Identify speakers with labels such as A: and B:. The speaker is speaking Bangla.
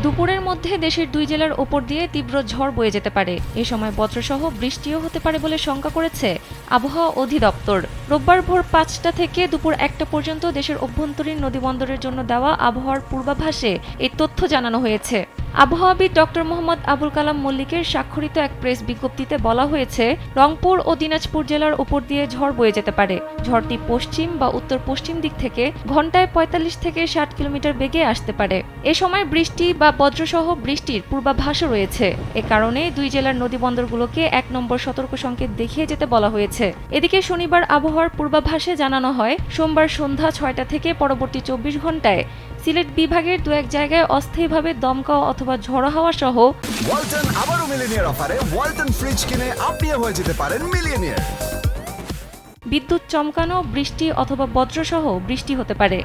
A: দুপুরের মধ্যে দেশের 2 জেলার ওপর দিয়ে তীব্র ঝড় বয়ে যেতে পারে। এ সময় বজ্রসহ বৃষ্টিও হতে পারে বলে শঙ্কা করেছে আবহাওয়া অধিদপ্তর। রোববার ভোর 5টা থেকে দুপুর 1টা পর্যন্ত দেশের অভ্যন্তরীণ নদীবন্দরের জন্য দেওয়া আবহাওয়ার পূর্বাভাসে এই তথ্য জানানো হয়েছে। আবহাওয়াবিদ ডক্টর মোহাম্মদ আবুল কালাম মল্লিকের স্বাক্ষরিত এক প্রেস বিজ্ঞপ্তিতে বলা হয়েছে, রংপুর ও দিনাজপুর জেলার উপর দিয়ে ঝড় বয়ে যেতে পারে। ঝড়টি পশ্চিম বা উত্তর পশ্চিম দিক থেকে ঘন্টায় 45 থেকে 60 কিলোমিটার বেগে আসতে পারে। এ সময় বৃষ্টি বা বজ্রসহ বৃষ্টির পূর্বাভাসও রয়েছে। এ কারণে 2 জেলার নদীবন্দরগুলোকে 1 নম্বর সতর্ক সংকেত দেখিয়ে যেতে বলা হয়েছে। এদিকে শনিবার আবহাওয়ার পূর্বাভাসে জানানো হয়, সোমবার সন্ধ্যা 6টা থেকে পরবর্তী 24 ঘন্টায় সিলেট বিভাগের 2-1 জায়গায় অস্থায়ীভাবে দমকা অথবা ঝড়ো হাওয়া সহ
B: ওয়ালটন আবারও মিলিয়নিয়ার অফারে ওয়ালটন ফ্রিজ কিনে আপনিও হয়ে যেতে পারেন মিলিয়নিয়ার।
A: বিদ্যুৎ চমকানো, বৃষ্টি অথবা বজ্রসহ বৃষ্টি হতে পারে।